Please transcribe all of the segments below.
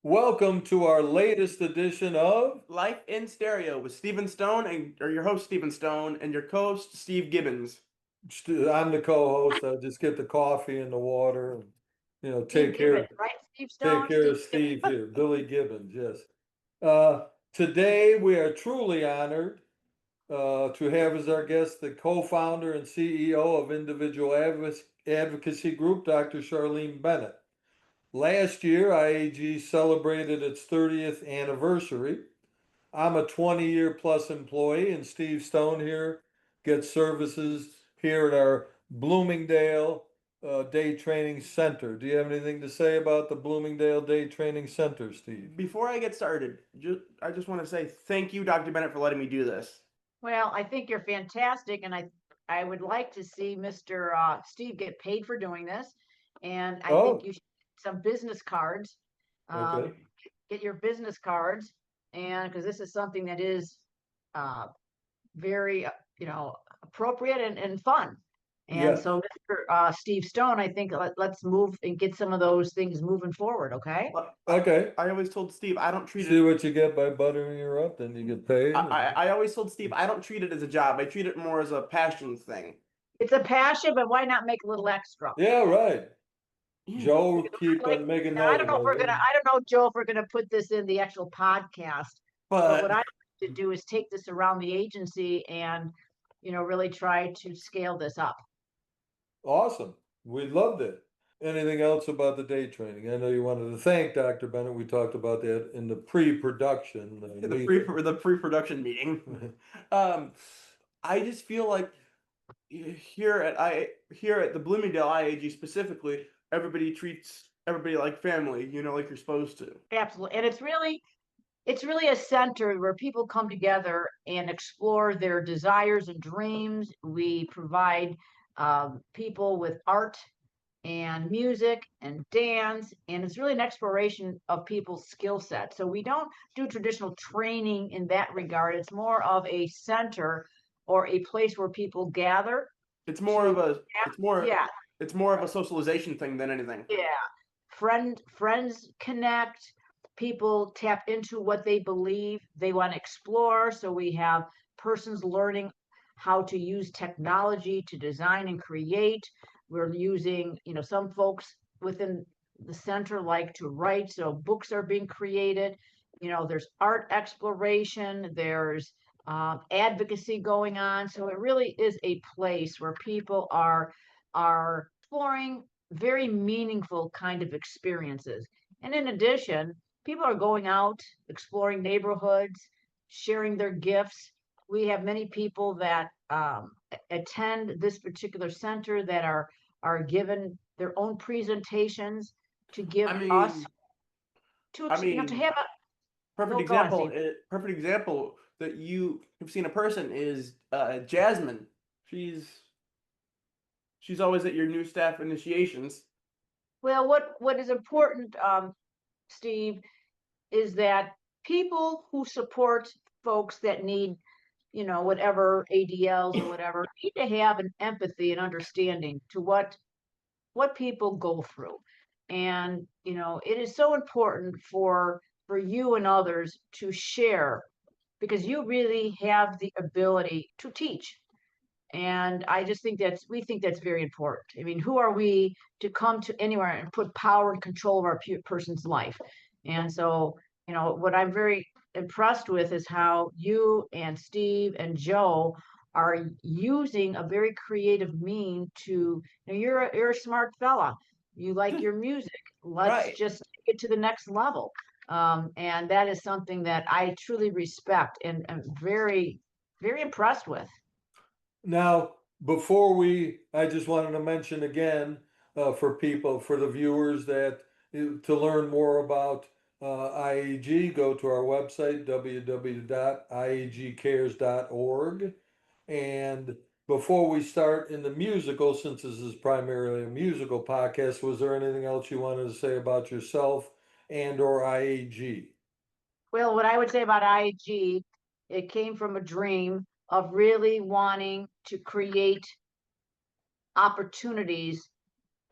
Welcome to our latest edition of Life in Stereo with Stephen Stone or your host Stephen Stone and your co-host Steve Gibbons. I'm the co-host. I just get the coffee and the water and, Steve take care Gibbons, right? Steve Stone. of Steve here, Billy Gibbons, yes. Today we are truly honored to have as our guest the co-founder and CEO of Individual Advocacy Group, Dr. Charlene Bennett. Last year, IAG celebrated its 30th anniversary. I'm a 20-year plus employee, and Steve Stone here gets services here at our Bloomingdale Day Training Center. Do you have anything to say about the Bloomingdale Day Training Center, Steve? Before I get started, I just want to say thank you, Dr. Bennett, for letting me do this. Well, I think you're fantastic, and I would like to see Mr. Steve get paid for doing this, and I think you should get some business cards. Okay. Get your business cards, and because this is something that is very appropriate and fun. And Yes. so, Mr. Steve Stone, I think let's move and get some of those things moving forward, okay? Okay. I always told Steve I don't treat See it. what you get by buttering her up, then you get paid. I always told Steve I don't treat it as a job. I treat it more as a passion thing. It's a passion, but why not make a little extra? Yeah, right. Joe, keep on making note. I don't know, Joe, if we're gonna put this in the actual podcast. But what I like to do is take this around the agency and really try to scale this up. Awesome. We loved it. Anything else about the day training? I know you wanted to thank Dr. Bennett. We talked about that in the pre-production. The pre-production meeting. I just feel like here at the Bloomingdale IAG specifically, everybody treats everybody like family, like you're supposed to. Absolutely. And it's really a center where people come together and explore their desires and dreams. We provide people with art and music and dance, and it's really an exploration of people's skill sets. So we don't do traditional training in that regard. It's more of a center or a place where people gather. It's more of a socialization thing than anything. Yeah. Friends connect. People tap into what they believe they want to explore. So we have persons learning how to use technology to design and create. We're using, some folks within the center like to write, so books are being created. There's art exploration, there's advocacy going on. So it really is a place where people are exploring very meaningful kind of experiences. And in addition, people are going out, exploring neighborhoods, sharing their gifts. We have many people that attend this particular center that are given their own presentations to give us to have a perfect example that you have seen a person is Jasmine. She's always at your new staff initiations. Well, what is important, Steve, is that people who support folks that need, whatever ADLs or whatever, need to have an empathy and understanding to what people go through. And, it is so important for you and others to share, because you really have the ability to teach. And I just think we think that's very important. I mean, who are we to come to anywhere and put power and control of our person's life? And so, what I'm very impressed with is how you and Steve and Joe are using a very creative mean to, you're a smart fella. You like your music. Let's just take it to the next level. And that is something that I truly respect and am very, very impressed with. Now, I just wanted to mention again for the viewers that to learn more about IAG, go to our website, www.iagcares.org. And before we start in the musical, since this is primarily a musical podcast, was there anything else you wanted to say about yourself and/or IAG? Well, what I would say about IAG, it came from a dream of really wanting to create opportunities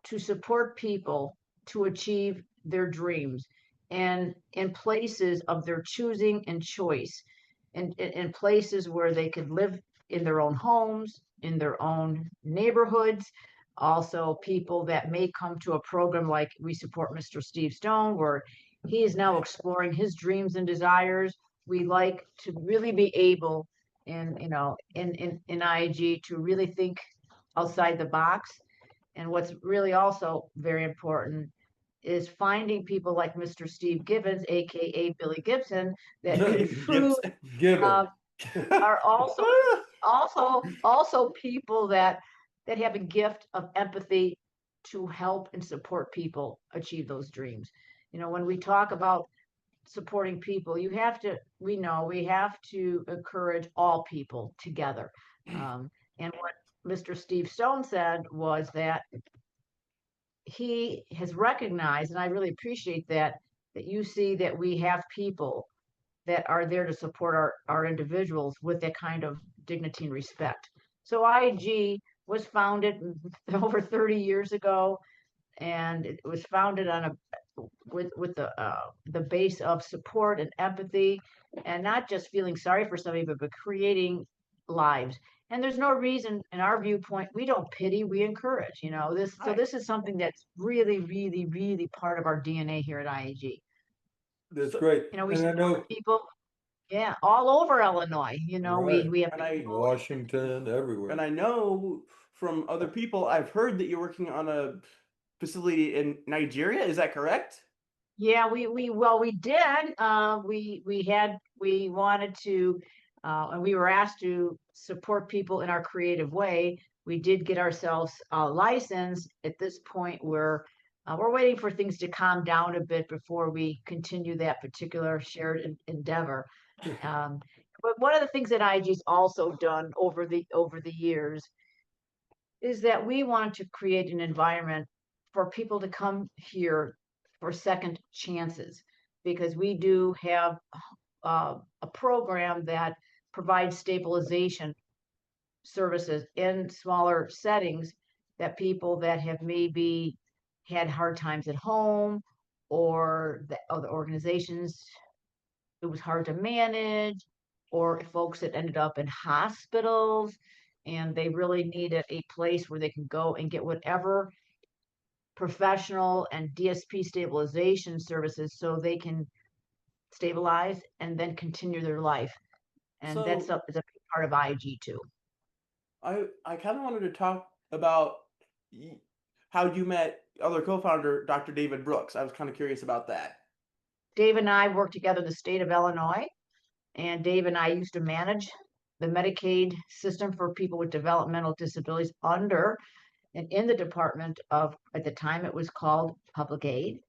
to support people to achieve their dreams and in places of their choosing and choice, and in places where they could live in their own homes, in their own neighborhoods. Also, people that may come to a program like we support Mr. Steve Stone, where he is now exploring his dreams and desires. We like to really be able in IAG to really think outside the box. And what's really also very important is finding people like Mr. Steve Gibbons, aka Billy Gibson, that can truly Given. are also people that have a gift of empathy to help and support people achieve those dreams. When we talk about supporting people, we have to encourage all people together. And what Mr. Steve Stone said was that he has recognized, and I really appreciate that you see that we have people that are there to support our individuals with that kind of dignity and respect. So IAG was founded over 30 years ago, and it was founded on with the base of support and empathy, and not just feeling sorry for somebody, but creating lives. And there's no reason, in our viewpoint, we don't pity, we encourage. This. So this is something that's really, really, really part of our DNA here at IAG. That's great. We And I know support people, yeah, all over Illinois. Right. We have Washington, everywhere. And I know from other people, I've heard that you're working on a facility in Nigeria. Is that correct? Yeah, we did. We wanted to, and we were asked to support people in our creative way. We did get ourselves a license. At this point, we're waiting for things to calm down a bit before we continue that particular shared endeavor. But one of the things that IG's also done over the years is that we want to create an environment for people to come here for second chances, because we do have a program that provides stabilization services in smaller settings, that people that have maybe had hard times at home, or the other organizations it was hard to manage, or folks that ended up in hospitals and they really needed a place where they can go and get whatever professional and DSP stabilization services so they can stabilize and then continue their life. And that's So is a big part of IG too. I kind of wanted to talk about how you met other co-founder, Dr. David Brooks. I was kind of curious about that. Dave and I worked together in the state of Illinois, and Dave and I used to manage the Medicaid system for people with developmental disabilities under and in the department of, at the time it was called Public Aid.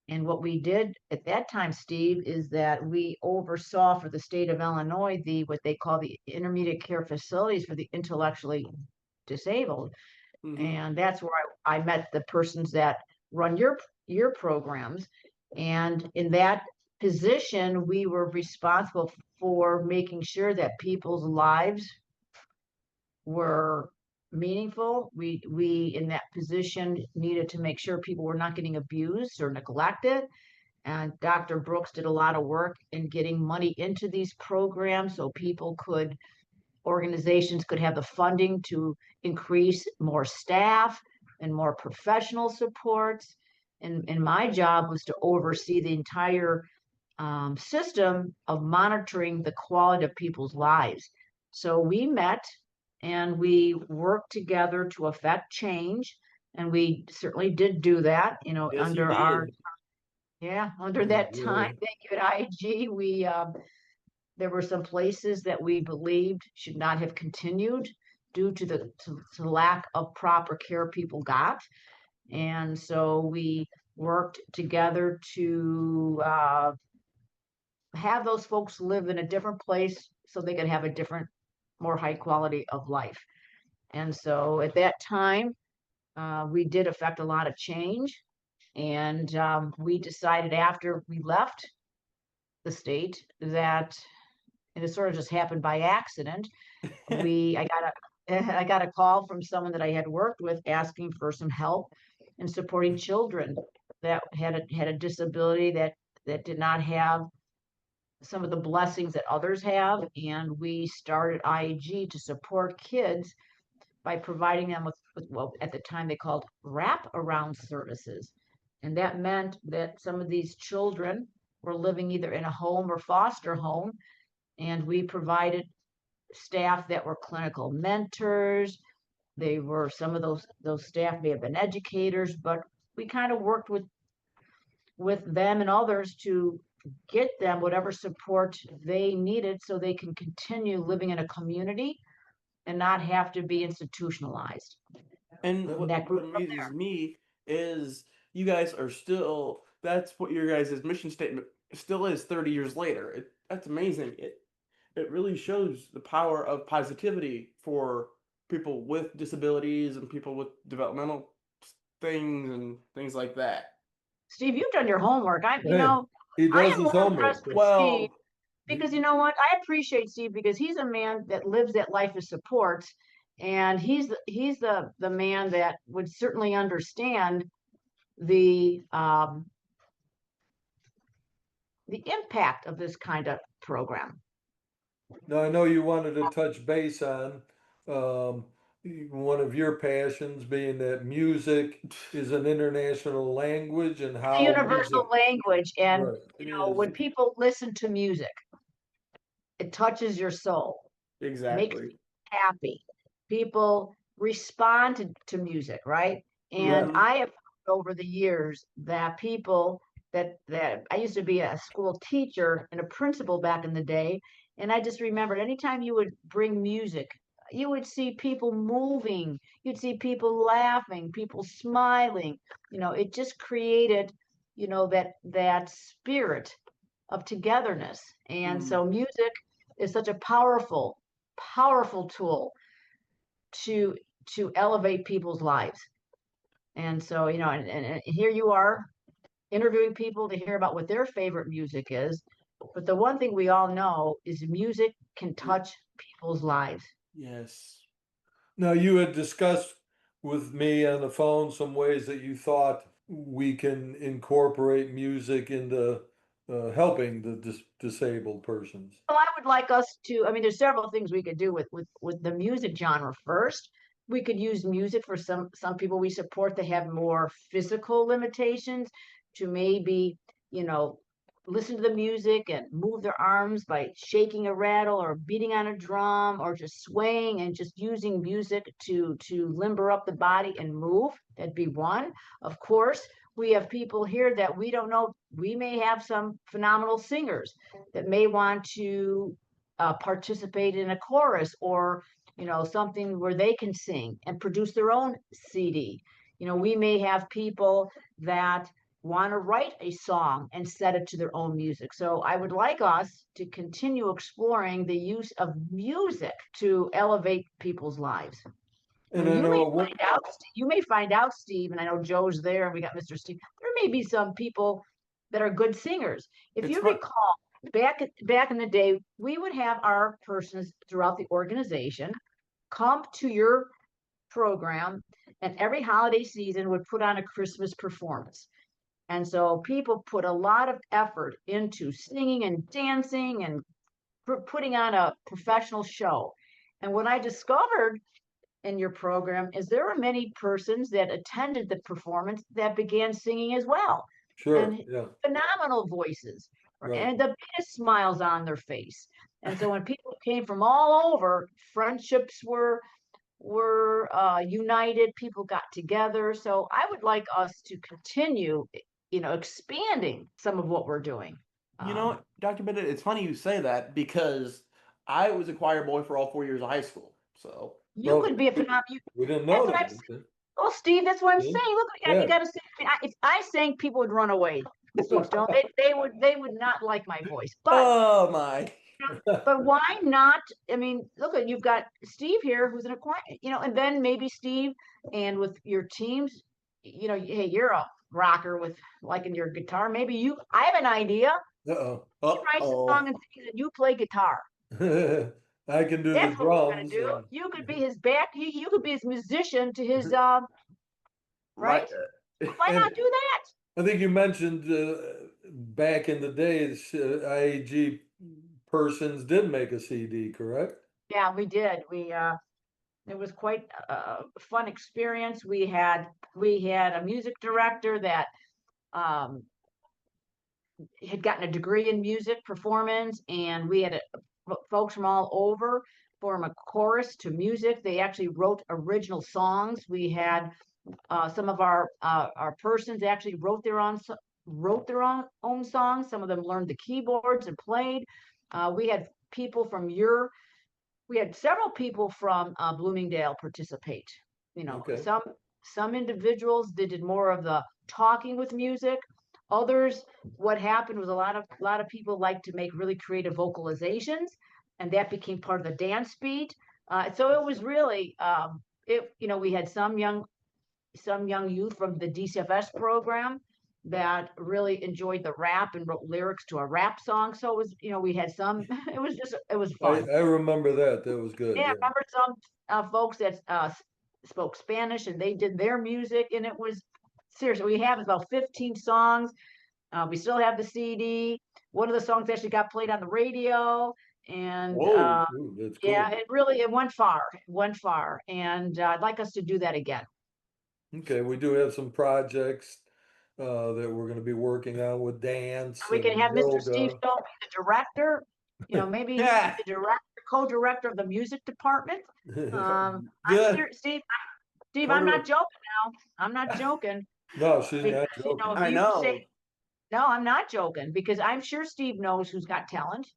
And what we did at that time, Steve, is that we oversaw for the state of Illinois what they call the intermediate care facilities for the intellectually disabled. Mm-hmm. And that's where I met the persons that run your programs. And in that position, we were responsible for making sure that people's lives were meaningful. We in that position needed to make sure people were not getting abused or neglected. And Dr. Brooks did a lot of work in getting money into these programs so organizations could have the funding to increase more staff and more professional supports. And my job was to oversee the entire system of monitoring the quality of people's lives. So we met and we worked together to affect change. And we certainly did do that, Yes, under under that time. Thank you at IG. There were some places that we believed should not have continued due to the lack of proper care people got. And so we worked together to have those folks live in a different place so they could have a different, more high quality of life. And so at that time, we did affect a lot of change. And we decided after we left the state that, and it sort of just happened by accident, I and I got a call from someone that I had worked with asking for some help in supporting children that had a disability that did not have some of the blessings that others have. And we started IAG to support kids by providing them with well, at the time they called wraparound services. And that meant that some of these children were living either in a home or foster home. And we provided staff that were clinical mentors. They were, some of those staff may have been educators, but we kind of worked with them and others to get them whatever support they needed so they can continue living in a community and not have to be institutionalized. And And what that grew from amazes me is you guys are still, that's what your guys' mission statement still is 30 years later. That's amazing. It really shows the power of positivity for people with disabilities and people with developmental things and things like that. Steve, you've done your homework. Hey, he I does am his more homework. impressed with Steve Well, because you know what? I appreciate Steve because he's a man that lives that life of support, and he's the man that would certainly understand the the impact of this kind of program. Now, I know you wanted to touch base on um, one of your passions being that music is an international language and It's a how universal music, language, and right, it when is people listen to music, it touches your soul, makes exactly. you happy. People respond to music, right? And right. Hmm. I have found over the years that people that I used to be a school teacher and a principal back in the day, and I just remembered anytime you would bring music, you would see people moving, you'd see people laughing, people smiling. It just created, that spirit of togetherness. And Hmm. so music is such a powerful, powerful tool to elevate people's lives. And so, and here you are interviewing people to hear about what their favorite music is. But the one thing we all know is music can touch people's lives. Yes. Now, you had discussed with me on the phone some ways that you thought we can incorporate music into helping the disabled persons. Well, I would like us to, I mean, there's several things we could do with the music genre first. We could use music for some people we support that have more physical limitations to maybe, you know, listen to the music and move their arms by shaking a rattle or beating on a drum or just swaying and just using music to limber up the body and move. That'd be one. Of course, we have people here that we don't know. We may have some phenomenal singers that may want to participate in a chorus or something where they can sing and produce their own CD. We may have people that want to write a song and set it to their own music. So I would like us to continue exploring the use of music to elevate people's lives. And I know, You may find out, Steve, and I know Joe's there, and we got Mr. Steve. There may be some people that are good singers. If It's you fun. recall, back in the day, we would have our persons throughout the organization come to your program, and every holiday season would put on a Christmas performance. And so people put a lot of effort into singing and dancing and putting on a professional show. And what I discovered in your program is there were many persons that attended the performance that began singing as well, sure, and yeah, phenomenal voices right. and the biggest smiles on their face. And so when people came from all over, friendships were united, people got together. So I would like us to continue expanding some of what we're doing. You know, Dr. Bennett, it's funny you say that because I was a choir boy for all 4 years of high school. So, You Well, could be a phenomenal. we didn't That's know what I'm that. saying. Okay. Oh, Steve, that's what I'm See? saying. Look, you Yeah. got to say. If I sang, people would run away. Steve Stone, they would not like my voice. oh my. But why not? I mean, look, you've got Steve here, who's an acquired, and then maybe Steve, and with your teams, hey, you're a rocker with liking your guitar. Maybe I have an idea. Uh-oh. You write the song and sing, and you play guitar. I can do the That's what we're gonna drums. do. And, You could be his back. You could be his musician to his Right. right. Why and not do that? I think you mentioned back in the days, IAG persons did make a CD, correct? Yeah, we did. It was quite a fun experience. We had a music director that um had gotten a degree in music performance, and we had folks from all over from a chorus to music. They actually wrote original songs. We had some of our persons actually wrote their own songs. Some of them learned the keyboards and played. We had people from we had several people from Bloomingdale participate. Okay. Some individuals did more of the talking with music. Others, what happened was a lot of people like to make really creative vocalizations, and that became part of the dance beat. So it was really we had some young youth from the DCFS program that really enjoyed the rap and wrote lyrics to a rap song. So it was, we had some. It was fun. I remember that. That was good. Yeah, I Yeah. remember some folks that spoke Spanish and they did their music, and it was seriously. We have about 15 songs. We still have the CD. One of the songs actually got played on the radio, and Whoa. Ooh, that's yeah, cool. it went far. It went far, and I'd like us to do that again. Okay, we do have some projects that we're going to be working on with dance We can and have Mr. Steve yoga. Stone be the director. Maybe he Yeah. be the director, co-director of the music department. I'm Good. serious, Steve, I'm not joking now. I'm not joking. No, she's Because, not joking. if I you know. say, no, I'm not joking, because I'm sure Steve knows who's got talent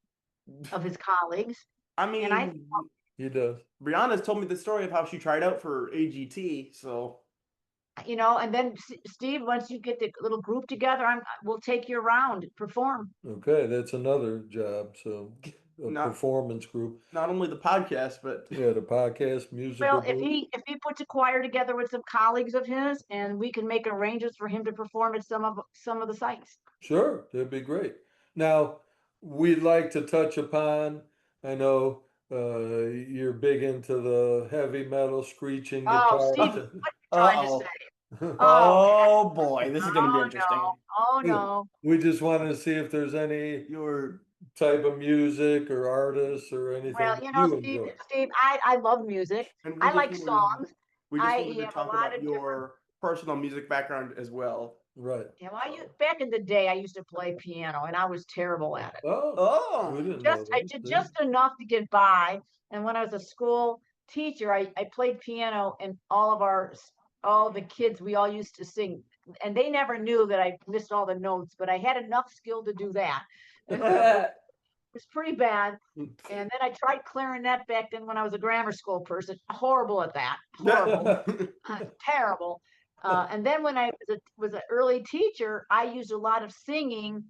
of his colleagues. I And I, mean, He does. Brianna's told me the story of how she tried out for AGT. So and then Steve, once you get the little group together, we'll take you around, perform. Okay, that's another job. So a not performance group. not only the podcast, but Yeah, the podcast, musical Well, if group. he puts a choir together with some colleagues of his, and we can make arrangements for him to perform at some of the sites. Sure, that'd be great. Now, we'd like to touch upon, I know you're big into the heavy metal screeching Oh, guitar. Steve, what are you trying to uh-oh. say? Oh, Oh boy, this is gonna be oh interesting. no, oh no. We just wanted to see if there's any You're type of music or artists or anything Well, that you Steve, enjoy. I love music. and I like songs. we just I wanted to have a talk lot about of different. your personal music background as well. Right. Back in the day, I used to play piano, and I was terrible at it. Oh, we Oh, didn't know I that. did See? just enough to get by. And when I was a school teacher, I played piano, and all the kids, we all used to sing, and they never knew that I missed all the notes, but I had enough skill to do that. It was pretty bad. And then I tried clarinet back then when I was a grammar school person. Horrible at that. Horrible. Terrible. And then when I was an early teacher, I used a lot of singing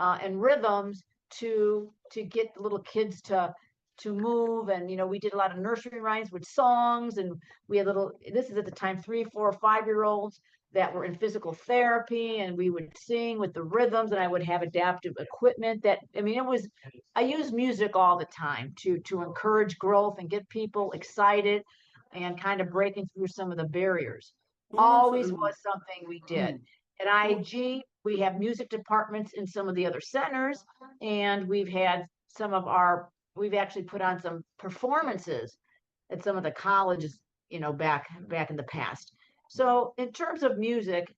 and rhythms to get the little kids to move. And we did a lot of nursery rhymes with songs, and we had this is at the time 3, 4, 5-year-olds that were in physical therapy, and we would sing with the rhythms, and I would have adaptive equipment I use music all the time to encourage growth and get people excited and kind of breaking through some of the barriers. Always was something we did. At IAG, we have music departments in some of the other centers, and we've actually put on some performances at some of the colleges, back in the past. So in terms of music,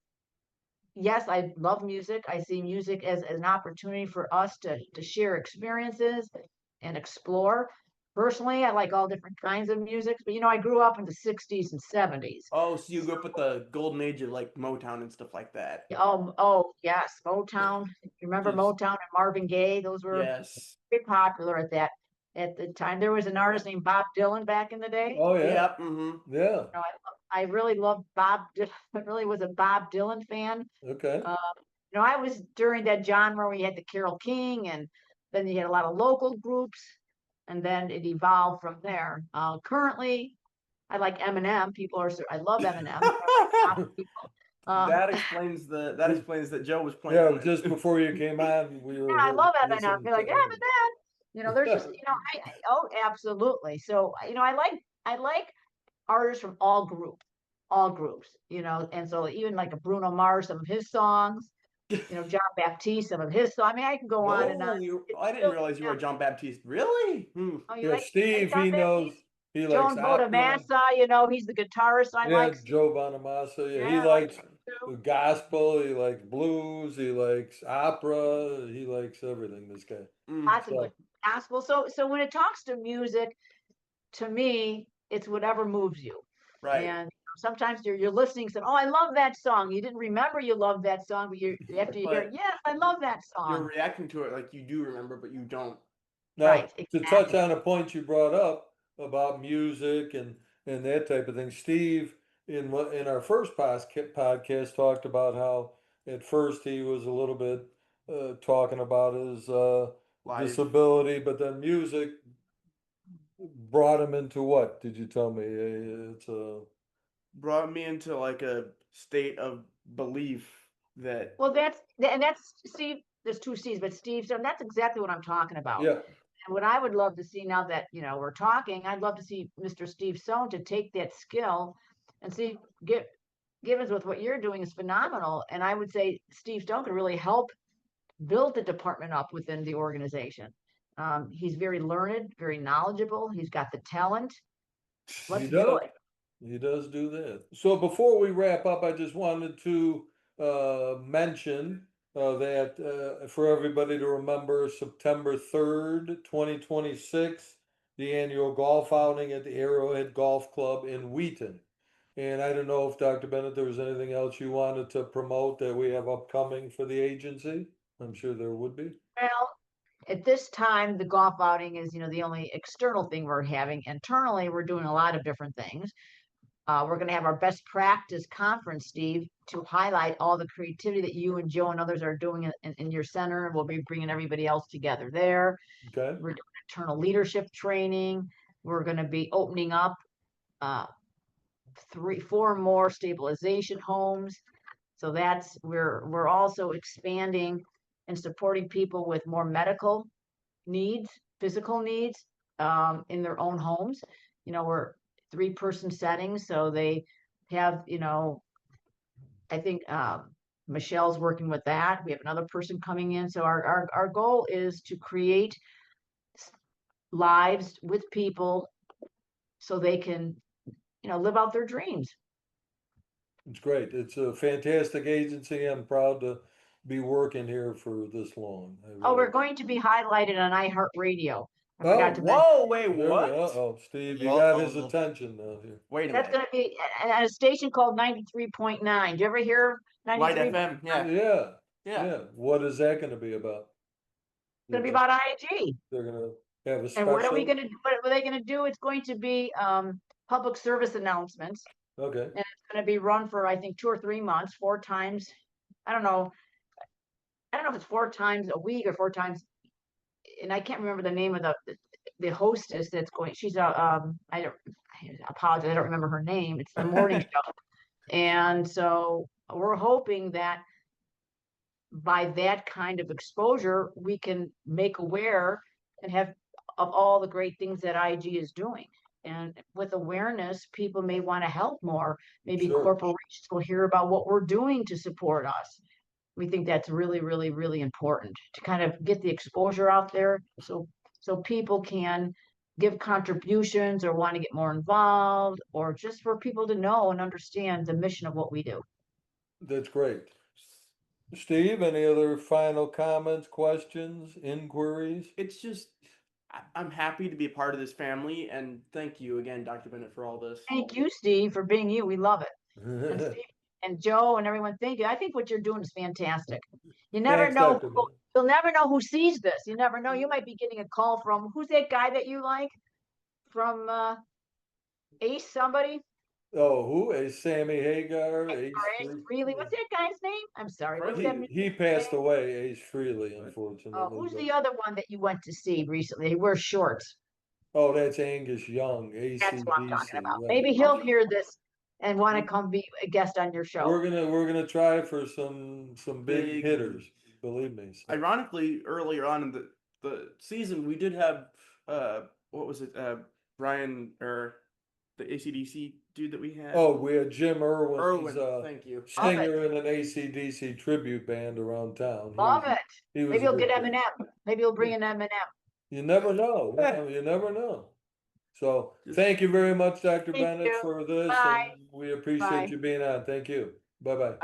yes, I love music. I see music as an opportunity for us to share experiences and explore. Personally, I like all different kinds of music, but I grew up in the 60s and 70s. Oh, so you grew up with the golden age of like Motown and stuff like that. Oh yes, Motown. You remember Just- Motown and Marvin Gaye? Those were Yes. very popular at the time. There was an artist named Bob Dylan back in the day. Oh, yeah. Yep. Mm-hmm. Yeah. I really loved Bob. I really was a Bob Dylan fan. Okay. I was during that genre where you had the Carole King, and then you had a lot of local groups, and then it evolved from there. Currently, I like Eminem. I love Eminem. That explains that Joe was playing. Yeah, just before you came on, we were. Yeah, I love Eminem. listening You're like to Eminem. There's just, oh, absolutely. So, I like artists from all groups, and so even like a Bruno Mars, some of his songs, John Baptiste, some of his songs. I mean, I can go on and on. I didn't realize you were a John Baptiste. Really? Oh, Yeah, you like Steve, John he knows, Baptiste? he likes Joan opera. Bonamassa, he's the guitarist I Yeah, like. Joe Bonamassa. Yeah, he Yeah, I like likes him too. gospel. He likes blues. He likes opera. He likes everything. This guy. Mm, Lots of good So gospel. So when it talks to music, to me, it's whatever moves you. right. And sometimes you're listening, saying, "Oh, I love that song." You didn't remember you loved that song, but after you hear it, But yes, I love that you're song. reacting to it like you do remember, but you don't. now Right, to touch exactly. on a point you brought up about music and that type of thing, Steve in our first podcast talked about how at first he was a little bit talking about his Life disability, but then music brought him into what? Did you tell me? It's brought me into like a state of belief that Well, that's Steve. There's two Steves, but Steve. So that's exactly what I'm talking about. yeah. And what I would love to see now that we're talking, I'd love to see Mr. Steve Sohn to take that skill and see Givens with what you're doing is phenomenal. And I would say Steve Stone could really help build the department up within the organization. He's very learned, very knowledgeable. He's got the talent. He Let's do does. it. He does do that. So before we wrap up, I just wanted to mention that for everybody to remember September 3rd, 2026, the annual golf outing at the Arrowhead Golf Club in Wheaton. And I don't know if Dr. Bennett, there was anything else you wanted to promote that we have upcoming for the agency? I'm sure there would be. Well, at this time, the golf outing is, the only external thing we're having. Internally, we're doing a lot of different things. We're going to have our best practice conference, Steve, to highlight all the creativity that you and Joe and others are doing in your center. We'll be bringing everybody else together there. Okay. We're doing internal leadership training. We're going to be opening up 4 more stabilization homes. So we're also expanding and supporting people with more medical needs, physical needs in their own homes. We're 3-person settings, so they have, I think Michelle's working with that. We have another person coming in. So our goal is to create lives with people so they can, live out their dreams. It's great. It's a fantastic agency. I'm proud to be working here for this long. Oh, we're going to be highlighted on iHeartRadio. I forgot Oh, to mention. whoa, wait, there we what? uh-oh, Steve, you got his attention now here. Wait a That's minute. going to be at a station called 93.9. Did you ever hear Light 93? FM, yeah. Yeah, Yeah. yeah. What is that going to be about? It's going to be about IG. They're going to have a And what are we special? going to do? What are they going to do? It's going to be public service announcements. Okay, And it's going to be run for, I think, 2 or 3 months, 4 times. I don't know. I don't know if it's 4 times a week or 4 times. And I can't remember the name of the hostess that's going. She's I apologize. I don't remember her name. It's the morning show. And so we're hoping that by that kind of exposure, we can make aware and have of all the great things that IG is doing. And with awareness, people may want to help more. Maybe sure. corporations will hear about what we're doing to support us. We think that's really, really, really important to kind of get the exposure out there so people can give contributions or want to get more involved, or just for people to know and understand the mission of what we do. That's great. Steve, any other final comments, questions, inquiries? It's just, I'm happy to be a part of this family, and thank you again, Dr. Bennett, for all this. Thank you, Steve, for being you. We love it. And Steve and Joe and everyone, thank you. I think what you're doing is fantastic. You never Thanks, know. Dr. Bennett. You'll never know who sees this. You never know. You might be getting a call from who's that guy that you like from Ace somebody? Oh, who? Sammy Hagar, Ace Or Ace Freely. What's that guy's name? I'm sorry. What's that? He passed away, Ace Freely, unfortunately. Who's but- the other one that you went to see recently? He wears shorts. Oh, that's Angus Young, That's what I'm talking ACDC. about. Right. Maybe he'll hear this and want to come be a guest on your show. We're gonna try for some big Big- hitters, believe me. So. Ironically, earlier on in the season, we did have what was it? Brian, or the ACDC dude that we had. Oh, we had Jim Irwin. He's Irwin, thank you. singer in an AC/DC tribute band around town. Love it. He was Maybe a he'll good get guy. Eminem. Maybe he'll bring in Eminem. You never know. You never know. So thank you very much, Dr. Thank Bennett, you. for this. Bye. And we appreciate Bye. you being on. Thank you. Bye-bye.